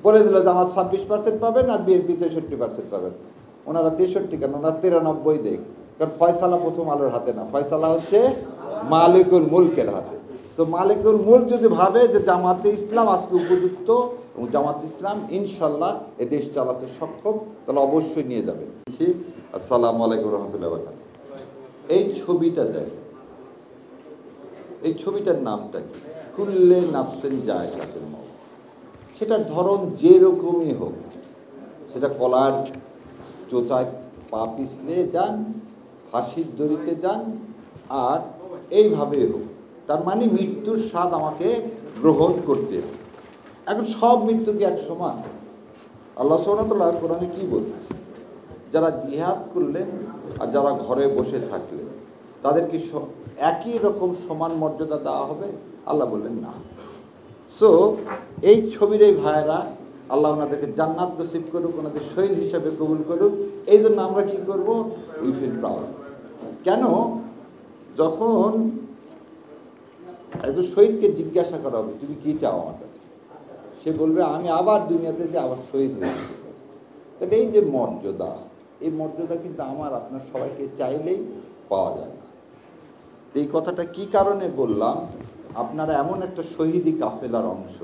বলে দিল জামাত 26% পাবেন আর বিএনপি 63% পাবেন। ওনারা 63 কেন, ওনারা 93 দেখ, কারণ ফয়সালা প্রথম আলোর হাতে না, ফয়সালা হচ্ছে মালিকুল মুলকের হাতে। তো মালিকুল মুলক যদি ভাবে যে জামাতে ইসলাম আজকে উপযুক্ত এবং জামাত ইসলাম ইনশাল্লাহ এ দেশ চালাতে সক্ষম, তাহলে অবশ্যই নিয়ে যাবেন। আসসালামু আলাইকুম রহমতুল্লাহ বারাকাতুহু। এই ছবিটা দেখ, এই ছবিটার নামটা কি? কুল্লে নাফসিন যায়কাতুল মউত। সেটার ধরন যেরকমই হোক, সেটা কলার চোচায় পা পিছলে যান, ফাঁসির দড়িতে যান, আর এইভাবে হোক, তার মানে মৃত্যুর স্বাদ আমাকে গ্রহণ করতে হবে। এখন সব মৃত্যু কি এক সমান? আল্লাহ সুবহানাহু ওয়া তাআলা কোরআনে কি বলতেছে? যারা জিহাদ করলেন আর যারা ঘরে বসে থাকলেন তাদেরকে একই রকম সমান মর্যাদা দেওয়া হবে? আল্লাহ বললেন না। সো এই ছবির এই ভাইয়েরা, আল্লাহ ওনাদেরকে জান্নাত নসিব করুক, ওনাদের শহীদ হিসাবে কবুল করুক। এই জন্য আমরা কি করব? We feel proud. কেন? যখন একজন শহীদকে জিজ্ঞাসা করা হবে তুমি কি চাও আমার কাছে, সে বলবে আমি আবার দুনিয়াতে যে আবার শহীদ হয়ে যেতে চাই। তাহলে এই যে মর্যাদা, এই মর্যাদা কিন্তু আমার আপনার সবাইকে চাইলেই পাওয়া যায় না। এই কথাটা কি কারণে বললাম? আপনারা এমন একটা শহীদি কাফেলার অংশ,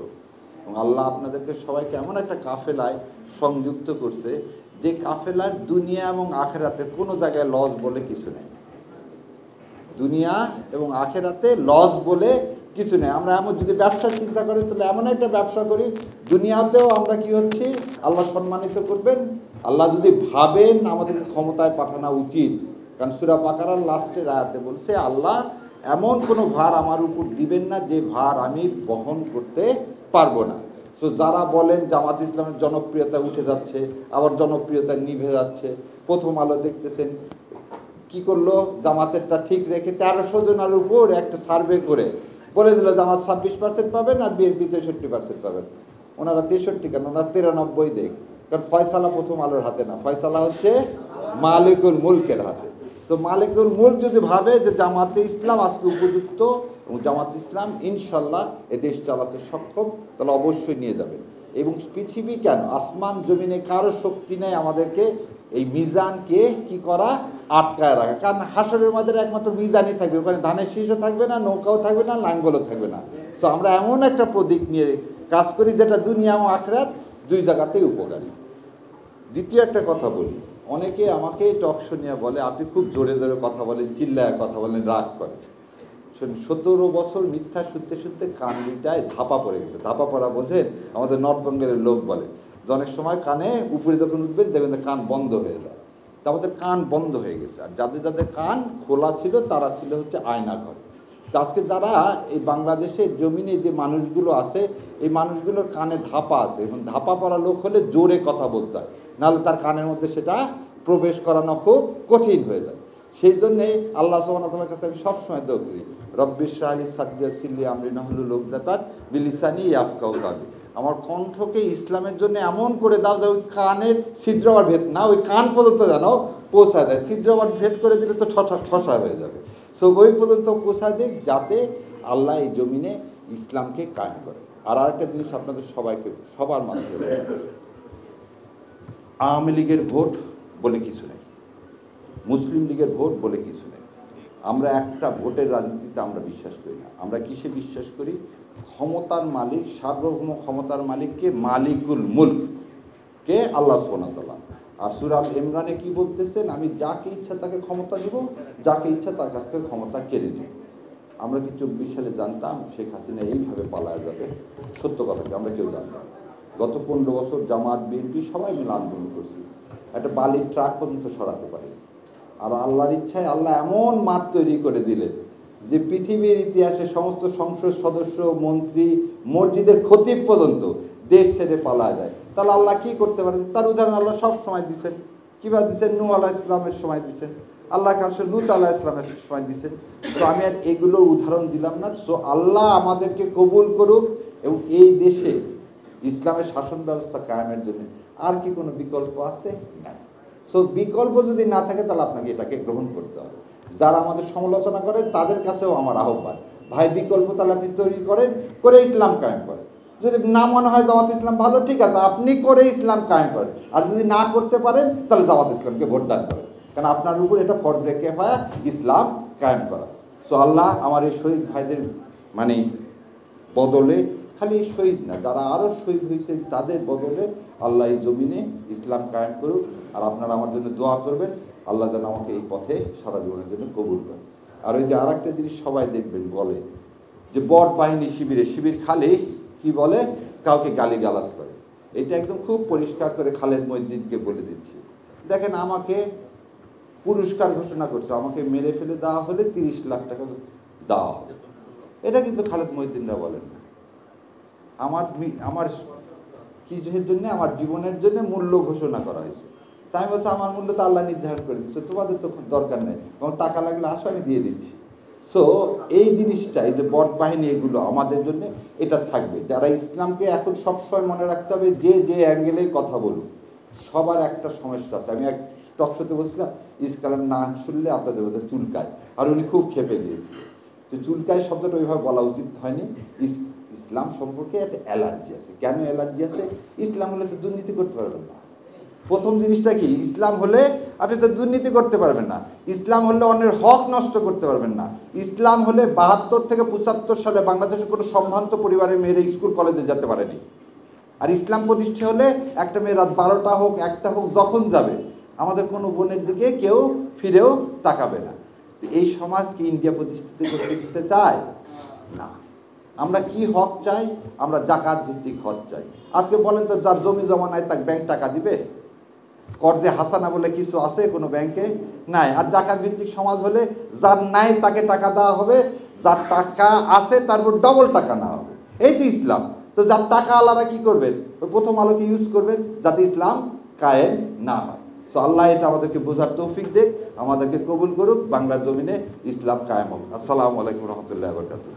এবং আল্লাহ আপনাদেরকে সবাইকে এমন একটা কাফেলায় সংযুক্ত করছে যে কাফেলার দুনিয়া এবং আখেরাতে কোনো জায়গায় লস বলে কিছু নেই। দুনিয়া এবং আখেরাতে লস বলে কিছু নেই। আমরা এমন যদি ব্যবসা চিন্তা করি তাহলে এমন একটা ব্যবসা করি দুনিয়াতেও আমরা কি হচ্ছি, আল্লাহ সম্মানিত করবেন। আল্লাহ যদি ভাবেন আমাদেরকে ক্ষমতায় পাঠানো উচিত, কারণ সূরা বাকারার লাস্টের আয়াতে বলছে আল্লাহ এমন কোনো ভার আমার উপর দিবেন না যে ভার আমি বহন করতে পারবো না। সো যারা বলেন জামাত ইসলামের জনপ্রিয়তা উঠে যাচ্ছে, আবার জনপ্রিয়তা নিভে যাচ্ছে, প্রথম আলো দেখতেছেন কি করলো, জামাতেরটা ঠিক রেখে 1300 জনের উপর একটা সার্ভে করে বলে দিল জামাত 26% পাবেন আর বিএনপি 63% পাবেন। ওনারা 63 কেন, ওনারা 93 দেখ, কারণ ফয়সালা প্রথম আলোর হাতে না, ফয়সালা হচ্ছে মালিকুল মুলকের হাতে। তো মালিকুল মুলক যদি ভাবে যে জামাতে ইসলাম আজকে উপযুক্ত এবং জামাত ইসলাম ইনশাল্লাহ এ দেশ চালাতে সক্ষম, তাহলে অবশ্যই নিয়ে যাবেন। এবং পৃথিবী কেন, আসমান জমিনে কারো শক্তি নেই আমাদেরকে এই মিজানকে কি করা, আটকায় রাখা। কারণ হাসরের মধ্যে একমাত্র মিজানই থাকবে, ওখানে ধানের শীষও থাকবে না, নৌকাও থাকবে না, লাঙ্গলও থাকবে না। তো আমরা এমন একটা প্রতীক নিয়ে কাজ করি যেটা দুনিয়া এবং আখিরাত দুই জায়গাতেই উপকারী। দ্বিতীয় একটা কথা বলি, অনেকে আমাকে টক শো নিয়ে বলে আপনি খুব জোরে জোরে কথা বলেন, চিল্লায় কথা বলেন, রাগ করেন। 17 বছর মিথ্যা শুনতে শুনতে কান দুইটায় ধাপা পড়ে গেছে। ধাপা পড়া বোঝেন? আমাদের নর্থ বেঙ্গলের লোক বলে যে অনেক সময় কানে উপরে যখন উঠবেন দেখবেন কান বন্ধ হয়ে যায়। তা আমাদের কান বন্ধ হয়ে গেছে, আর যাদের যাদের কান খোলা ছিল তারা ছিল হচ্ছে আয়না ঘর। তো আজকে যারা এই বাংলাদেশের জমিনে যে মানুষগুলো আছে, এই মানুষগুলোর কানে ধাপা আছে, এবং ধাপা পড়া লোক হলে জোরে কথা বলতে হয়, নাহলে তার কানের মধ্যে সেটা প্রবেশ করানো খুব কঠিন হয়ে যায়। সেই জন্যেই আল্লাহ সুবহানাহু ওয়া তাআলার কাছে আমি সবসময় দোয়া করি, রব্বি ইশরাহ লি সাদরি ওয়াসসির লি আমরি ওয়াহলুল উকদাতান মিন লিসানি ইয়াফকাহু কাওলি। আমার কণ্ঠকে ইসলামের জন্য এমন করে দাও যে ওই কানের ছিদ্র আবার ভেদ না, ওই কান পর্যন্ত যেন পৌঁছায় দেয়। ছিদ্র আবার ভেদ করে দিলে তো ঠসা হয়ে যাবে। সো ওই পর্যন্ত পৌঁছায় দিক যাতে আল্লাহ এই জমিনে ইসলামকে কায়েম করে। আর আরেকটা জিনিস আপনাদের সবাইকে সবার মাধ্যমে, আওয়ামী লীগের ভোট বলে কিছু নেই, মুসলিম লীগের ভোট বলে কিছু নেই। আমরা একটা ভোটের রাজনীতিতে আমরা বিশ্বাস করি না। আমরা কিসে বিশ্বাস করি? ক্ষমতার মালিক, সার্বভৌম ক্ষমতার মালিককে মালিকুল মুলক কে আল্লাহ সুবহানাহু ওয়া তাআলা। আর সূরা আল ইমরানে কি বলতেছেন? আমি যাকে ইচ্ছা তাকে ক্ষমতা দিব, যাকে ইচ্ছা তার কাছ থেকে ক্ষমতা কেড়ে নিব। আমরা কি 24 সালে জানতাম শেখ হাসিনা এইভাবে পালায় যাবে? সত্য কথা কি আমরা কেউ জানতাম? গত 15 বছর জামাত বিএনপি সবাই মিলে আন্দোলন করছি, একটা বালির ট্রাক পর্যন্ত সরাতে পারে। আর আল্লাহর ইচ্ছায় আল্লাহ এমন মাঠ তৈরি করে দিলেন যে পৃথিবীর ইতিহাসে সমস্ত সংসদ সদস্য, মন্ত্রী, মসজিদের খতিব পর্যন্ত দেশ ছেড়ে পালায় যায়। তাহলে আল্লাহ কি করতে পারেন? তার উদাহরণ আল্লাহ সব সময় দিচ্ছেন। কীভাবে দিচ্ছেন? নূহ আলাইহিস সালামের সময় দিচ্ছেন, আল্লাহ কাছে লূত আলাইহিস সালামের সময় দিচ্ছেন। তো আমি আর এগুলো উদাহরণ দিলাম না। সো আল্লাহ আমাদেরকে কবুল করুক, এবং এই দেশে ইসলামের শাসন ব্যবস্থা কায়েমের জন্য আর কি কোনো বিকল্প আছে? না। সো বিকল্প যদি না থাকে তাহলে আপনাকে এটাকে গ্রহণ করতে হবে। যারা আমাদের সমালোচনা করেন তাদের কাছেও আমার আহ্বান, ভাই বিকল্প তাহলে আপনি তৈরি করেন, করে ইসলাম কায়েম করেন। যদি না মনে হয় জামাত ইসলাম ভালো, ঠিক আছে, আপনি করে ইসলাম কায়েম করেন। আর যদি না করতে পারেন তাহলে জামাত ইসলামকে ভোট দান করেন, কারণ আপনার উপর এটা ফরজে কিফায়া ইসলাম কায়েম করা। সো আল্লাহ আমার এই শহীদ ভাইদের মানে বদলে, খালি শহীদ না, যারা আরও শহীদ হয়েছে তাদের বদলে আল্লাহ এই জমিনে ইসলাম কায়েম করুক। আর আপনারা আমার জন্য দোয়া করবেন, আল্লাহ যেন আমাকে এই পথে সারা জীবনের জন্য কবুল করে। আর ওই যে আর একটা জিনিস সবাই দেখবেন বলে যে বট বাহিনী শিবির খালি কি বলে, কাউকে গালিগালাজ করে। এটা একদম খুব পরিষ্কার করে খালেদ মহিউদ্দিনকে বলে দিচ্ছি। দেখেন, আমাকে পুরস্কার ঘোষণা করছে, আমাকে মেরে ফেলে দেওয়া হলে 30 লাখ টাকা দেওয়া হবে। এটা কিন্তু খালেদ মহিউদ্দিনরা বলেন না। আমার কিছুর জন্য, আমার জীবনের জন্য মূল্য ঘোষণা করা হয়েছে। তাই বলছে আমার মূল্য তো আল্লাহ নির্ধারণ করে দিচ্ছে, তোমাদের তো দরকার নেই, এবং টাকা লাগলে আসো আমি দিয়ে দিচ্ছি। সো এই জিনিসটা, এই যে বট বাহিনী, এগুলো আমাদের জন্য এটা থাকবে। যারা ইসলামকে এখন সবসময় মনে রাখতে হবে, যে অ্যাঙ্গেলেই কথা বলুক, সবার একটা সমস্যা আছে। আমি এক টক শোতে বলছিলাম, ইসলাম না শুনলে আপনাদের বোধহয় চুলকায়, আর উনি খুব খেপে গিয়েছিলেন যে চুলকায় শব্দটা ওইভাবে বলা উচিত হয়নি। ইসলাম সম্পর্কে একটা অ্যালার্জি আছে। কেন অ্যালার্জি আছে? ইসলাম হলে তো দুর্নীতি করতে পারবেন না। প্রথম জিনিসটা কি, ইসলাম হলে আপনি তো দুর্নীতি করতে পারবেন না। ইসলাম হলে অন্যের হক নষ্ট করতে পারবেন না। ইসলাম হলে 72 থেকে 75 সালে বাংলাদেশের কোনো সম্ভ্রান্ত পরিবারের মেয়েরা স্কুল কলেজে যেতে পারেনি। আর ইসলাম প্রতিষ্ঠা হলে একটা মেয়ে রাত 12টা হোক, 1টা হোক, যখন যাবে, আমাদের কোনো বোনের দিকে কেউ ফিরেও তাকাবে না। এই সমাজ কি ইন্ডিয়া প্রতিষ্ঠিত করতে দিতে চায় না। আমরা কি হক চাই? আমরা জাকাত ভিত্তিক হক চাই। আজকে বলেন তো, যার জমি জমা নাই তাকে ব্যাংক টাকা দিবে? কর্জে হাসানা বলে কিছু আছে কোনো ব্যাংকে? নাই। আর জাকাত ভিত্তিক সমাজ হলে যার নাই তাকে টাকা দেওয়া হবে, যার টাকা আছে তার উপর ডবল টাকা নেওয়া হবে। এই তো ইসলাম। তো যার টাকা আলাদা কি করবেন? ওই প্রথম আলোকে ইউজ করবেন যাতে ইসলাম কায়েম না হয়। সো আল্লাহ এটা আমাদেরকে বোঝার তৌফিক দেখ, আমাদেরকে কবুল করুক, বাংলার জমিনে ইসলাম কায়েম হোক। আসসালামু আলাইকুম রহমতুল্লাহ বরকাতুহ।